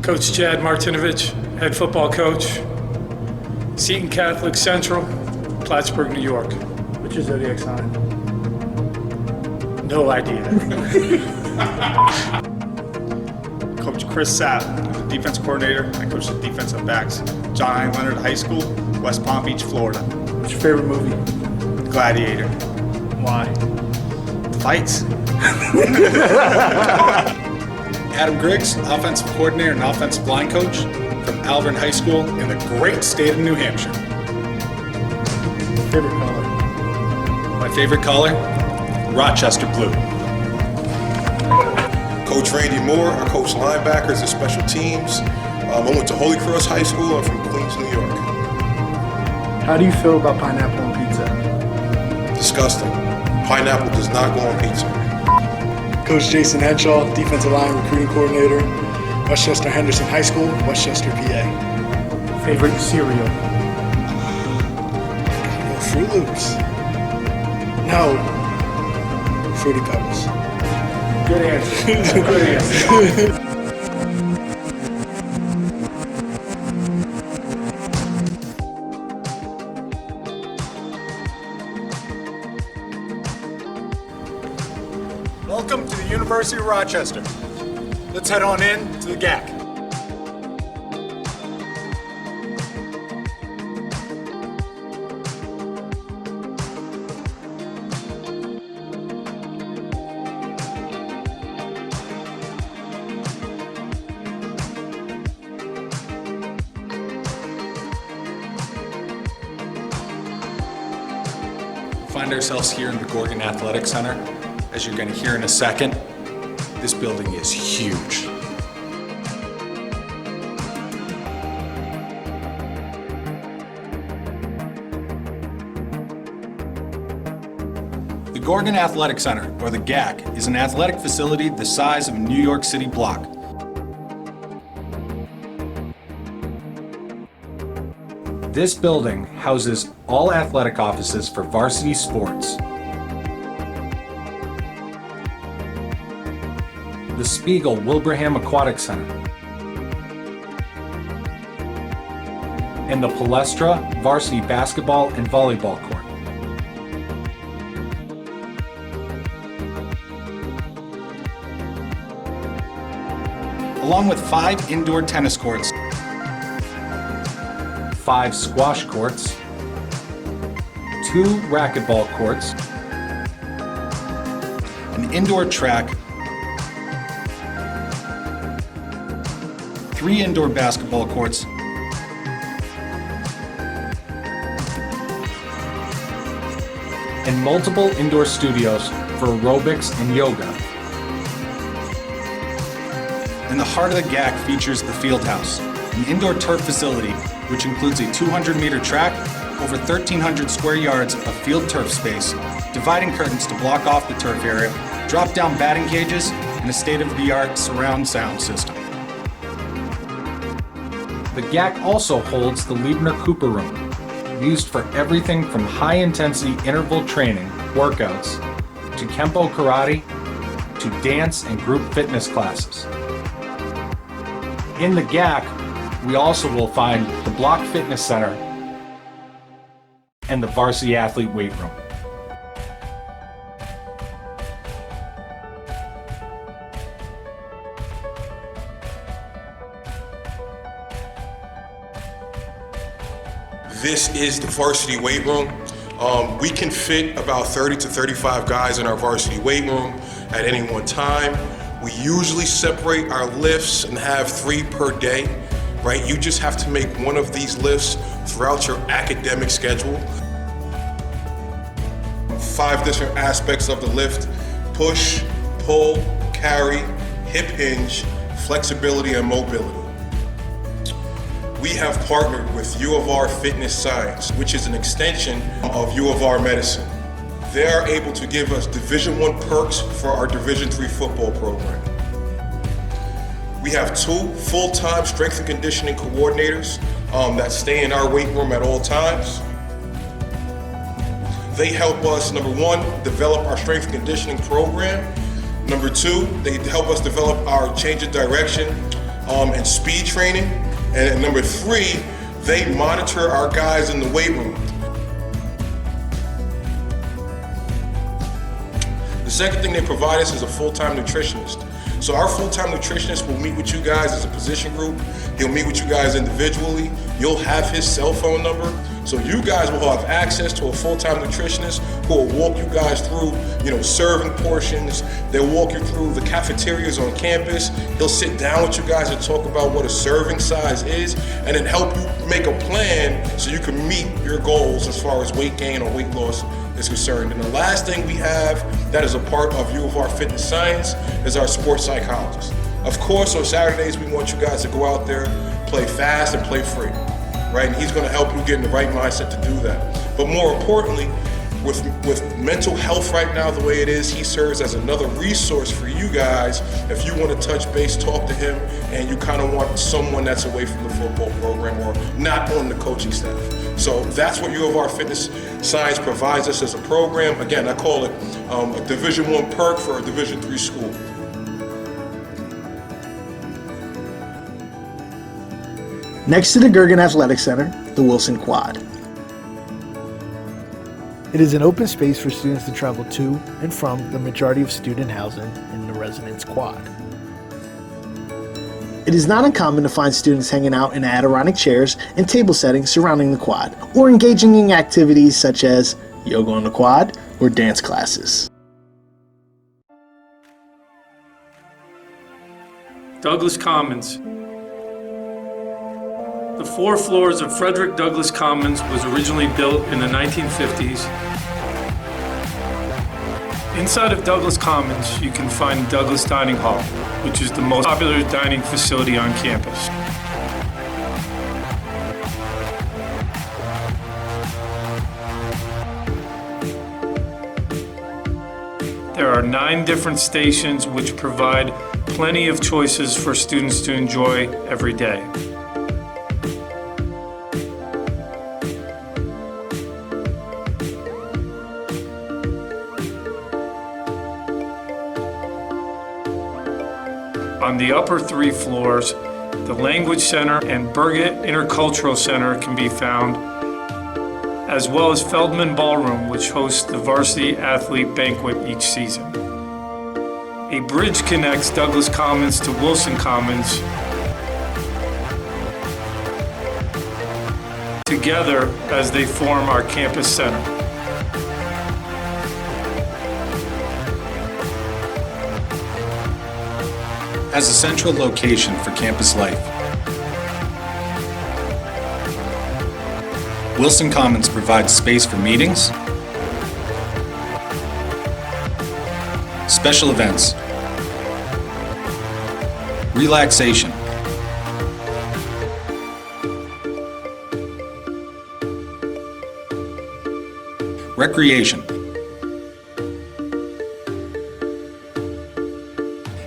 Coach Chad Martinovich, head football coach, Seton Catholic Central, Plattsburgh, New York. What's your zodiac sign? No idea. Coach Chris Sapp, the defense coordinator. I coach the defensive backs. John I. Leonard High School, West Palm Beach, Florida. What's your favorite movie? Gladiator. Why? Fights. Adam Griggs, offensive coordinator and offensive line coach from Alvern High School in the great state of New Hampshire. Favorite color? My favorite color? Rochester blue. Coach Randy Moore, I coach linebackers and special teams. I went to Holy Cross High School. I'm from Queens, New York. How do you feel about pineapple on pizza? Disgusting. Pineapple does not go on pizza. Coach Jason Henshaw, defensive line recruiting coordinator, Westchester Henderson High School, Westchester, PA. Favorite cereal? Go Fruit Loops. No. Fruity Pebbles. Good answer. Good answer. Welcome to the University of Rochester. Let's head on in to the GAC. We find ourselves here in the Gorgon Athletic Center. As you're going to hear in a second, this building is huge. The Gorgon Athletic Center, or the GAC, is an athletic facility the size of a New York City block. This building houses all athletic offices for varsity sports. The Spiegel Wilbraham Aquatic Center, and the Palestra Varsity Basketball and Volleyball Court. Along with 5 indoor tennis courts, 5 squash courts, 2 racquetball courts, an indoor track, 3 indoor basketball courts, and multiple indoor studios for aerobics and yoga. In the heart of the GAC features the Field House, an indoor turf facility which includes a 200-meter track, over 1,300 square yards of field turf space, dividing curtains to block off the turf area, drop-down batting cages, and a state-of-the-art surround sound system. The GAC also holds the Liebner Cooper Room, used for everything from high-intensity interval training, workouts, to Kempo karate, to dance and group fitness classes. In the GAC, we also will find the Block Fitness Center and the Varsity Athlete Weight Room. This is the varsity weight room. We can fit about 30 to 35 guys in our varsity weight room at any one time. We usually separate our lifts and have 3 per day, right? You just have to make one of these lifts throughout your academic schedule. 5 different aspects of the lift: push, pull, carry, hip hinge, flexibility, and mobility. We have partnered with U of R Fitness Science, which is an extension of U of R Medicine. They are able to give us Division I perks for our Division III football program. We have 2 full-time strength and conditioning coordinators that stay in our weight room at all times. They help us, number 1, develop our strength and conditioning program. Number 2, they help us develop our change of direction and speed training. And number 3, they monitor our guys in the weight room. The second thing they provide us is a full-time nutritionist. So our full-time nutritionist will meet with you guys as a position group. He'll meet with you guys individually. You'll have his cell phone number. So you guys will have access to a full-time nutritionist who will walk you guys through, serving portions. They'll walk you through the cafeterias on campus. He'll sit down with you guys and talk about what a serving size is, and then help you make a plan so you can meet your goals as far as weight gain or weight loss is concerned. And the last thing we have that is a part of U of R Fitness Science is our sports psychologist. Of course, on Saturdays, we want you guys to go out there, play fast and play free, right? And he's gonna help you get in the right mindset to do that. But more importantly, with mental health right now the way it is, he serves as another resource for you guys if you want to touch base, talk to him, and you kind of want someone that's away from the football program or not on the coaching staff. So that's what U of R Fitness Science provides us as a program. Again, I call it a Division I perk for a Division III school. Next to the Gergen Athletic Center, the Wilson Quad. It is an open space for students to travel to and from the majority of student housing in the residence quad. It is not uncommon to find students hanging out in Adirondack chairs and table settings surrounding the quad, or engaging in activities such as yoga on the quad or dance classes. Douglas Commons. The 4 floors of Frederick Douglass Commons was originally built in the 1950s. Inside of Douglass Commons, you can find Douglass Dining Hall, which is the most popular dining facility on campus. There are 9 different stations which provide plenty of choices for students to enjoy every day. On the upper 3 floors, the Language Center and Burgett Intercultural Center can be found, as well as Feldman Ballroom, which hosts the varsity athlete banquet each season. A bridge connects Douglas Commons to Wilson Commons. Together as they form our campus center. As a central location for campus life, Wilson Commons provides space for meetings, special events, relaxation, recreation,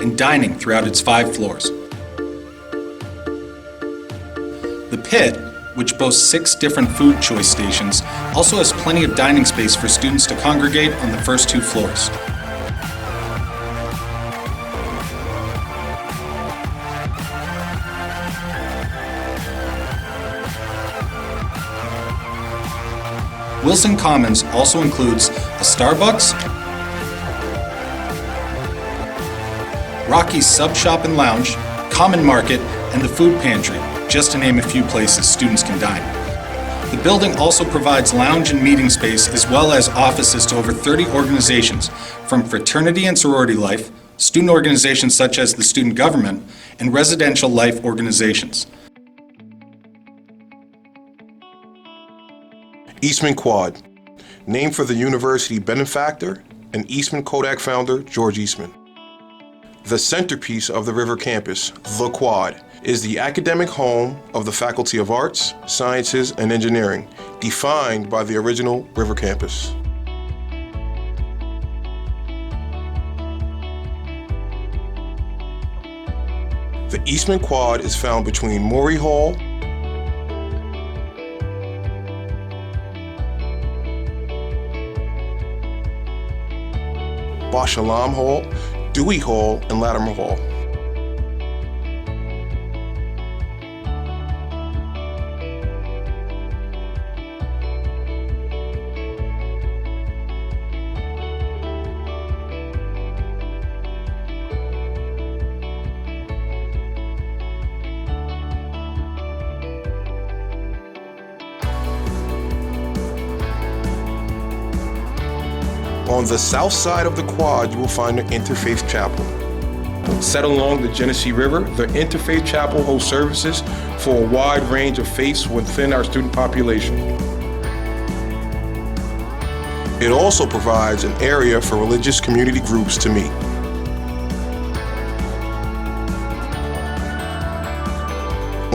and dining throughout its 5 floors. The Pit, which boasts 6 different food choice stations, also has plenty of dining space for students to congregate on the first 2 floors. Wilson Commons also includes a Starbucks, Rocky's Sub Shop and Lounge, Common Market, and the Food Pantry, just to name a few places students can dine. The building also provides lounge and meeting space as well as offices to over 30 organizations, from fraternity and sorority life, student organizations such as the student government, and residential life organizations. Eastman Quad, named for the university benefactor and Eastman Kodak founder George Eastman. The centerpiece of the River Campus, the Quad, is the academic home of the Faculty of Arts, Sciences, and Engineering, defined by the original River Campus. The Eastman Quad is found between Morey Hall, Bashalam Hall, Dewey Hall, and Latimer Hall. On the south side of the quad, you will find the Interfaith Chapel. Set along the Genesee River, the Interfaith Chapel holds services for a wide range of faiths within our student population. It also provides an area for religious community groups to meet.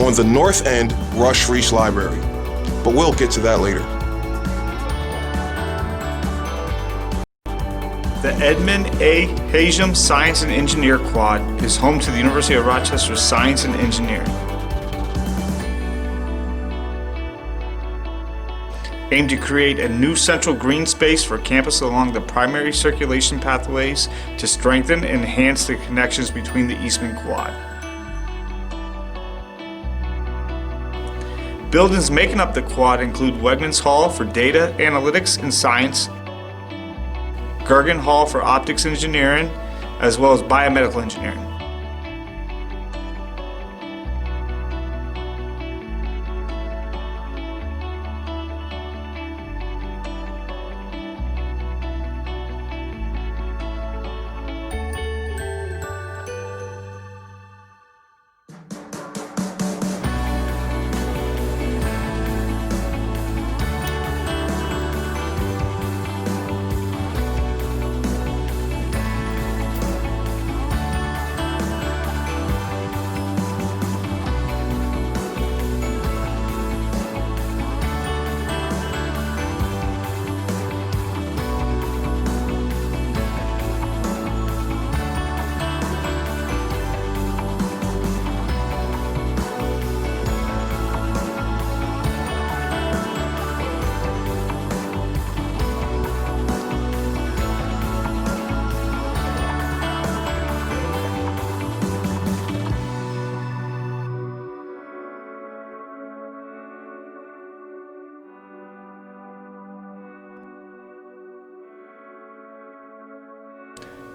On the north end, Rush Reese Library, but we'll get to that later. The Edmund A. Hajim Science and Engineer Quad is home to the University of Rochester Science and Engineering. Aimed to create a new central green space for campus along the primary circulation pathways to strengthen and enhance the connections between the Eastman Quad. Buildings making up the quad include Wegmans Hall for data analytics and science, Gergen Hall for optics engineering, as well as biomedical engineering.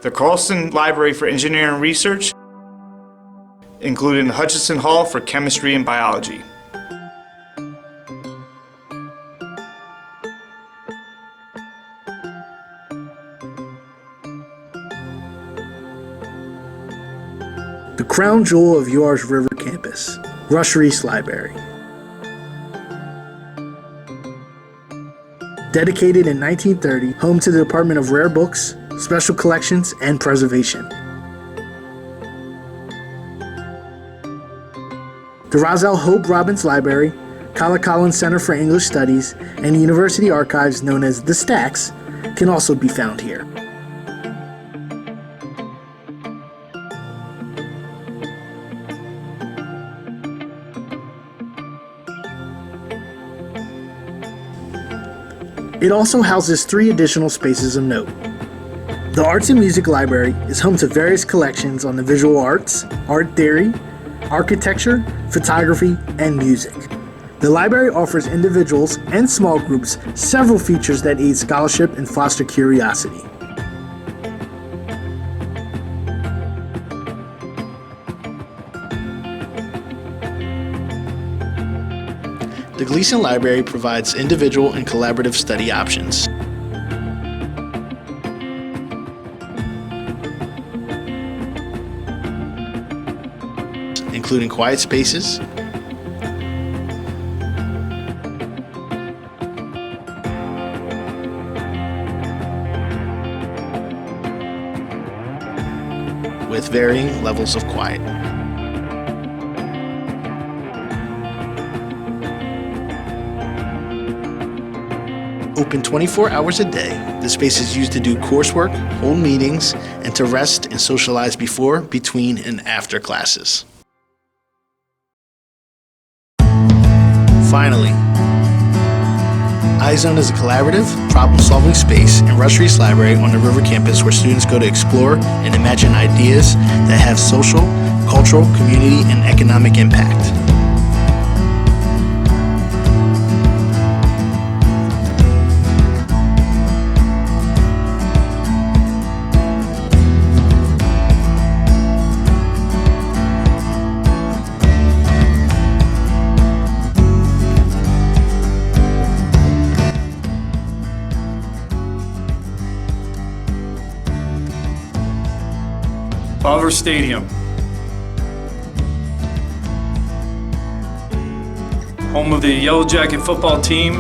The Carlson Library for Engineering and Research, including Hutchinson Hall for Chemistry and Biology. The crown jewel of UR's River Campus, Rush Reese Library. Dedicated in 1930, home to the Department of Rare Books, Special Collections, and Preservation. The Roselle Hope Robbins Library, Kala Collins Center for English Studies, and the University Archives known as the Stacks can also be found here. It also houses 3 additional spaces of note. The Arts and Music Library is home to various collections on the visual arts, art theory, architecture, photography, and music. The library offers individuals and small groups several features that aid scholarship and foster curiosity. The Gleason Library provides individual and collaborative study options. Including quiet spaces, with varying levels of quiet. Open 24 hours a day, the space is used to do coursework, hold meetings, and to rest and socialize before, between, and after classes. Finally, iZone is a collaborative, problem-solving space in Rush Reese Library on the River Campus where students go to explore and imagine ideas that have social, cultural, community, and economic impact. Bolivar Stadium, home of the Yellow Jacket football team,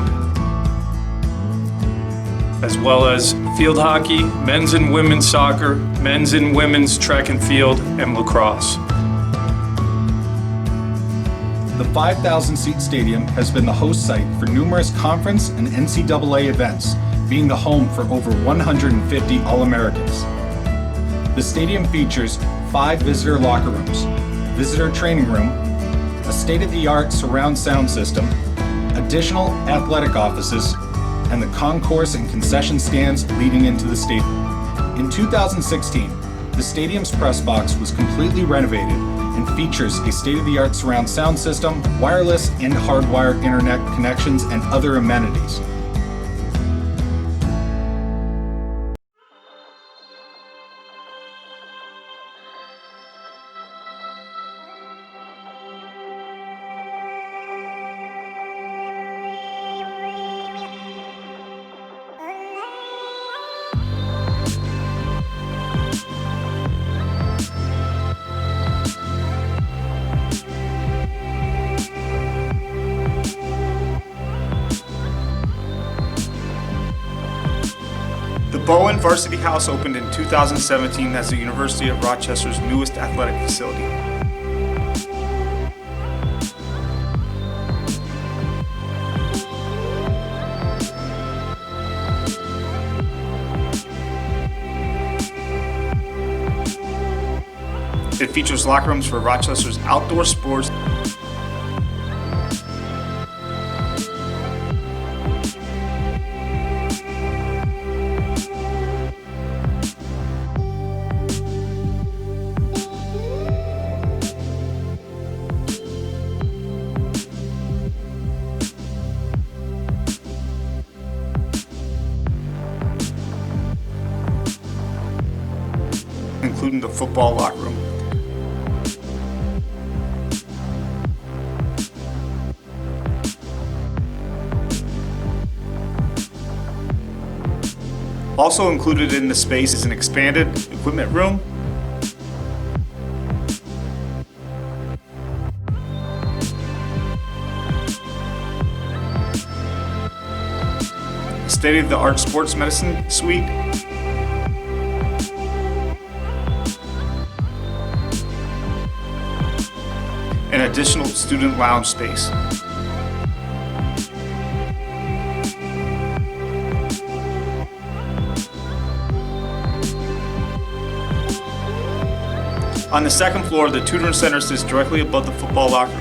as well as field hockey, men's and women's soccer, men's and women's track and field, and lacrosse. The 5,000-seat stadium has been the host site for numerous conference and NCAA events, being the home for over 150 All-Americans. The stadium features 5 visitor locker rooms, visitor training room, a state-of-the-art surround sound system, additional athletic offices, and the concourse and concession stands leading into the stadium. In 2016, the stadium's press box was completely renovated and features a state-of-the-art surround sound system, wireless and hardwired internet connections, and other amenities. The Bowen Varsity House opened in 2017 as the University of Rochester's newest athletic facility. It features locker rooms for Rochester's outdoor sports, including the football locker room. Also included in the space is an expanded equipment room, a state-of-the-art sports medicine suite, and additional student lounge space. On the second floor, the tutoring center sits directly above the football locker room.